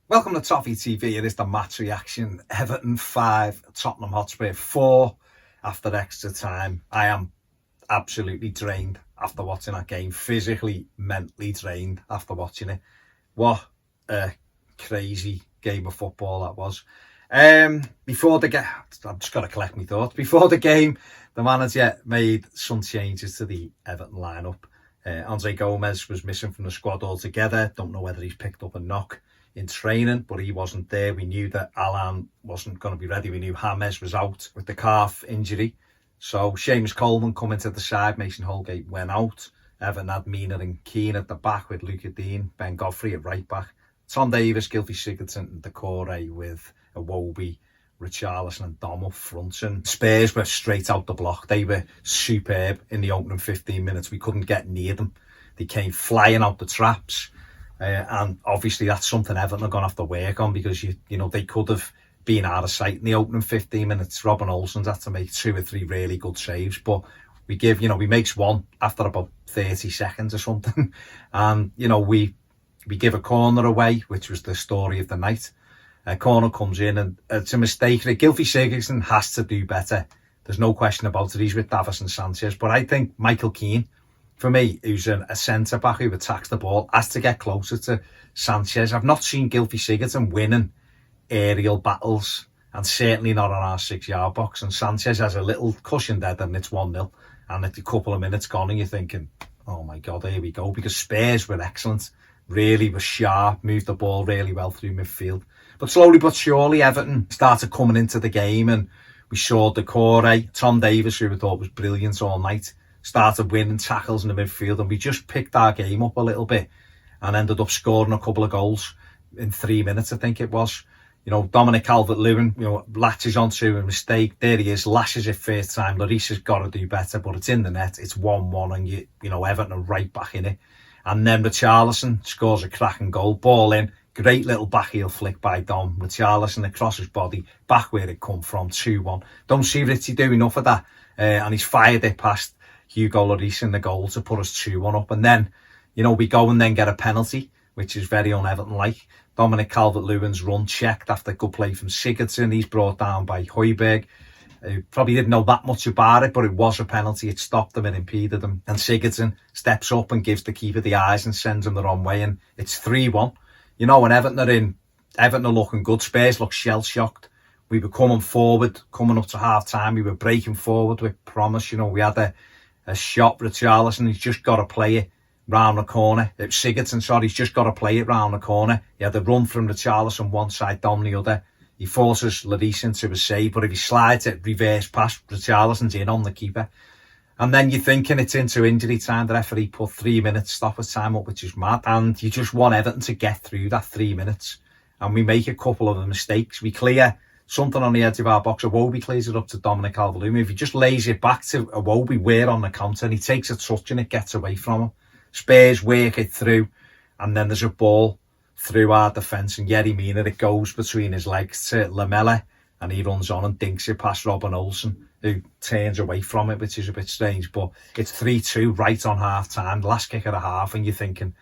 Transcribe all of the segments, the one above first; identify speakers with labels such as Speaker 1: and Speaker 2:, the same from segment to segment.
Speaker 1: Welcome to Toffee TV. It is the match reaction. Everton 5, Tottenham Hotspur 4 after extra time. I am absolutely drained after watching that game. Physically, mentally drained after watching it. What a crazy game of football that was. Before the game, I've just got to collect my thoughts. Before the game, the manager made some changes to the Everton lineup. Andre Gomez was missing from the squad altogether. Don't know whether he's picked up a knock in training, but he wasn't there. We knew that Alan wasn't going to be ready. We knew James was out with the calf injury. So Seamus Coleman coming to the side. Mason Holgate went out. Everton had Mina and Keane at the back with Luca Dean, Ben Godfrey at right back. Tom Davies, Gylfi Sigurdsson and Decore with Iwobi, Richarlison and Dom up front. And Spurs were straight out the block. They were superb in the opening 15 minutes. We couldn't get near them. They came flying out the traps. And obviously that's something Everton are going to have to work on, because you know they could have been out of sight in the opening 15 minutes. Robin Olsen's had to make 2 or 3 really good saves, but we makes one after about 30 seconds or something, and we give a corner away, which was the story of the night. A corner comes in and it's a mistake. Gylfi Sigurdsson has to do better. There's no question about it. He's with Davis and Sanchez, but I think Michael Keane, for me, who's a centre-back who attacks the ball, has to get closer to Sanchez. I've not seen Gylfi Sigurdsson winning aerial battles, and certainly not on our 6-yard box. And Sanchez has a little cushion there, and it's 1-0. And at a couple of minutes gone, and you're thinking, oh my God, here we go. Because Spurs were excellent, really were sharp, moved the ball really well through midfield. But slowly but surely, Everton started coming into the game, and we saw Decore, Tom Davies, who we thought was brilliant all night, started winning tackles in the midfield, and we just picked our game up a little bit and ended up scoring a couple of goals in 3 minutes, I think it was. Dominic Calvert-Lewin, latches onto a mistake. There he is, lashes it first time. Larissa's got to do better, but it's in the net. It's 1-1, and Everton are right back in it. And then Richarlison scores a cracking goal. Ball in, great little backheel flick by Dom. Richarlison across his body, back where it come from, 2-1. Don't see Richie do enough of that, and he's fired it past Hugo Lloris in the goal to put us 2-1 up. And then, we go and then get a penalty, which is very un-Everton-like. Dominic Calvert-Lewin's run checked after a good play from Sigurdsson. He's brought down by Højbjerg. Probably didn't know that much about it, but it was a penalty. It stopped them and impeded them. And Sigurdsson steps up and gives the keeper the eyes and sends him the wrong way. And it's 3-1. And Everton are looking good. Spurs look shell-shocked. We were coming forward, coming up to half-time. We were breaking forward with promise. We had a shot, Richarlison. He's just got to play it round the corner. Sigurdsson, he's just got to play it round the corner. He had a run from Richarlison one side, Dom the other. He forces Lloris into a save, but if he slides it reverse past, Richarlison's in on the keeper. And then you're thinking it's into injury time. The referee put 3 minutes stoppage time up, which is mad. And you just want Everton to get through that 3 minutes. And we make a couple of mistakes. We clear something on the edge of our box. Iwobi clears it up to Dominic Calvert-Lewin. If he just lays it back to Iwobi, we're on the counter, and he takes a touch and it gets away from him. Spurs work it through, and then there's a ball through our defence, and Yerry Mina, it goes between his legs to Lamela, and he runs on and dinks it past Robin Olsen, who turns away from it, which is a bit strange. But it's 3-2 right on half-time, last kick of the half, and you're thinking,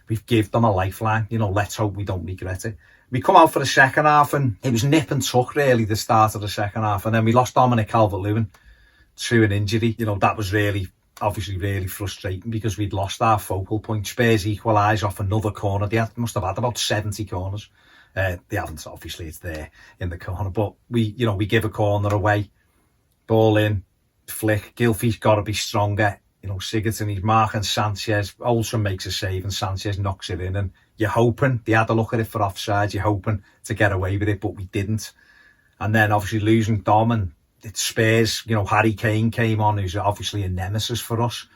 Speaker 1: we've given them a lifeline. Let's hope we don't regret it. We come out for the second half, and it was nip and tuck, really, the start of the second half. And then we lost Dominic Calvert-Lewin to an injury. That was obviously really frustrating, because we'd lost our focal point. Spurs equalise off another corner. They must have had about 70 corners. They haven't, obviously, it's there in the corner. But we give a corner away. Ball in, flick. Gylfi's got to be stronger. Sigurdsson, he's marking Sanchez. Olsen makes a save and Sanchez knocks it in. And you're hoping, they had a look at it for offside, you're hoping to get away with it, but we didn't. And then obviously losing Dom, and it's Spurs, Harry Kane came on, who's obviously a nemesis for us.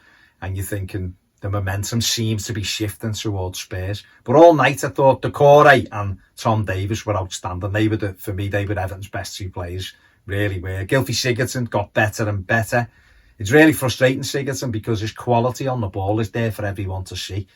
Speaker 1: And you're thinking the momentum seems to be shifting towards Spurs. But all night I thought Decore and Tom Davies were outstanding. For me, they were Everton's best 2 players, really were. Gylfi Sigurdsson got better and better. It's really frustrating, Sigurdsson, because his quality on the ball is there for everyone to see.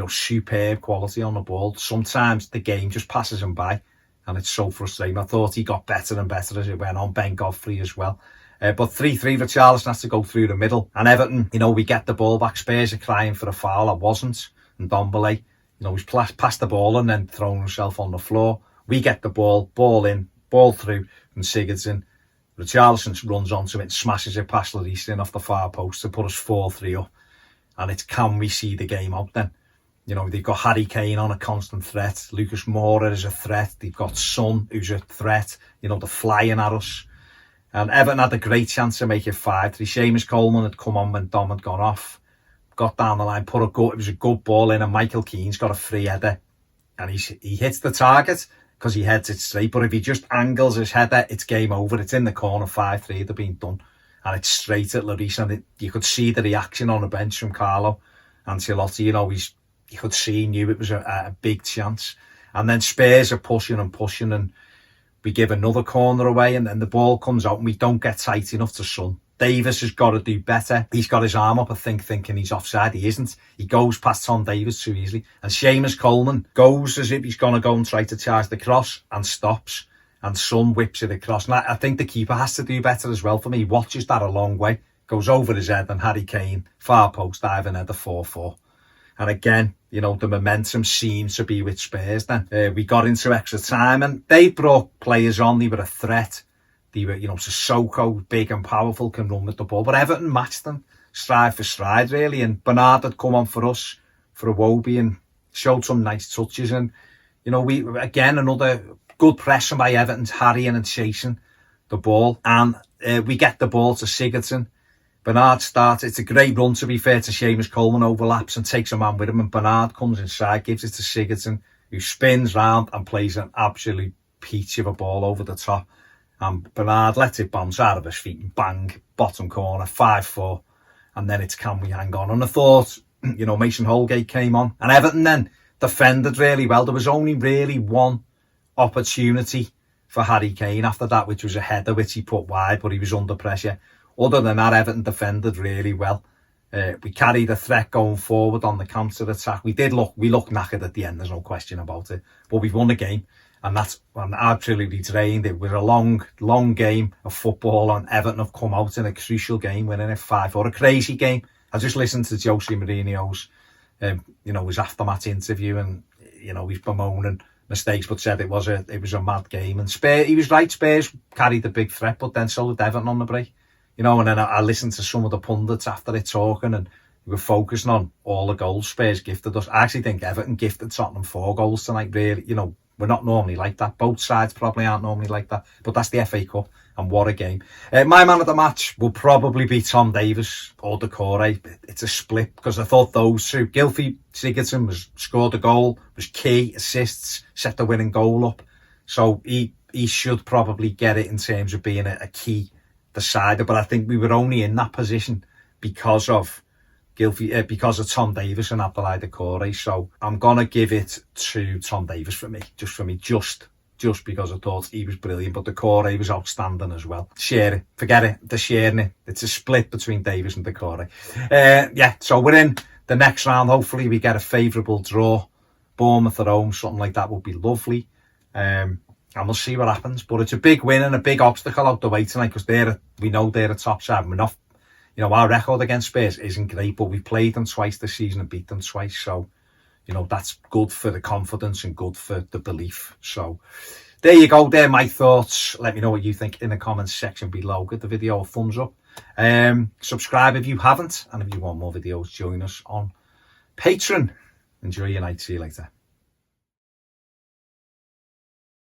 Speaker 1: Superb quality on the ball. Sometimes the game just passes him by, and it's so frustrating. I thought he got better and better as it went on. Ben Godfrey as well. But 3-3, Richarlison has to go through the middle. And Everton, we get the ball back. Spurs are crying for a foul. I wasn't. And Dombele He's passed the ball and then thrown himself on the floor. We get the ball in, ball through from Sigurdsson. Richarlison runs onto it and smashes it past Lloris off the far post to put us 4-3 up. And it's, can we see the game out then? They've got Harry Kane on a constant threat. Lucas Moura is a threat. They've got Son, who's a threat. They're flying at us. And Everton had a great chance to make it 5-3. Seamus Coleman had come on when Dom had gone off. Got down the line, it was a good ball in, and Michael Keane's got a free header. And he hits the target because he heads it straight. But if he just angles his header, it's game over. It's in the corner, 5-3, they've been done. And it's straight at Lloris. And you could see the reaction on the bench from Carlo Ancelotti. You could see, he knew it was a big chance. And then Spurs are pushing, and we give another corner away, and then the ball comes out and we don't get tight enough to Son. Davis has got to do better. He's got his arm up, I think, thinking he's offside. He isn't. He goes past Tom Davis too easily. And Seamus Coleman goes as if he's going to go and try to charge the cross and stops. And Son whips it across. And I think the keeper has to do better as well for me. He watches that a long way. Goes over his head, and Harry Kane, far post, diving header 4-4. And again, the momentum seems to be with Spurs then. We got into extra time, and they brought players on. They were a threat. They were, Sissoko, big and powerful, can run with the ball. But Everton matched them, stride for stride, really. And Bernard had come on for us, for Iwobi, and showed some nice touches. And, we, again, another good pressing by Everton, harrying and chasing the ball. And we get the ball to Sigurdsson. Bernard starts. It's a great run, to be fair, to Seamus Coleman, overlaps and takes a man with him. And Bernard comes inside, gives it to Sigurdsson, who spins round and plays an absolute peach of a ball over the top. And Bernard lets it bounce out of his feet and bang, bottom corner, 5-4. And then it's, can we hang on? And I thought, Mason Holgate came on. And Everton then defended really well. There was only really one opportunity for Harry Kane after that, which was a header which he put wide, but he was under pressure. Other than that, Everton defended really well. We carried a threat going forward on the counter-attack. We looked knackered at the end, there's no question about it. But we've won the game. And I'm absolutely drained. It was a long game of football, and Everton have come out in a crucial game, winning it 5-4. A crazy game. I just listened to Jose Mourinho's, his aftermatch interview, and he's bemoaning mistakes, but said it was a mad game. And he was right. Spurs carried a big threat, but then so did Everton on the break. And then I listened to some of the pundits after it talking, and we were focusing on all the goals Spurs gifted us. I actually think Everton gifted Tottenham 4 goals tonight. Really, we're not normally like that. Both sides probably aren't normally like that. But that's the FA Cup, and what a game. My man of the match will probably be Tom Davies or Decore. It's a split, because I thought those two, Gylfi Sigurdsson scored a goal, was key, assists, set the winning goal up. So he should probably get it in terms of being a key decider. But I think we were only in that position because of because of Tom Davies and Abdoulaye Decore. So I'm going to give it to Tom Davies just because I thought he was brilliant. But Decore was outstanding as well. Share it. Forget it. They're sharing it. It's a split between Davies and Decore. So we're in the next round. Hopefully we get a favourable draw. Bournemouth at home, something like that would be lovely. And we'll see what happens. But it's a big win and a big obstacle out the way tonight, because we know they're a top side. We're not. Our record against Spurs isn't great, but we played them twice this season and beat them twice. So, that's good for the confidence and good for the belief. So, there you go. There are my thoughts. Let me know what you think in the comments section below. Give the video a thumbs up. Subscribe if you haven't. And if you want more videos, join us on Patreon. Enjoy your night. See you later.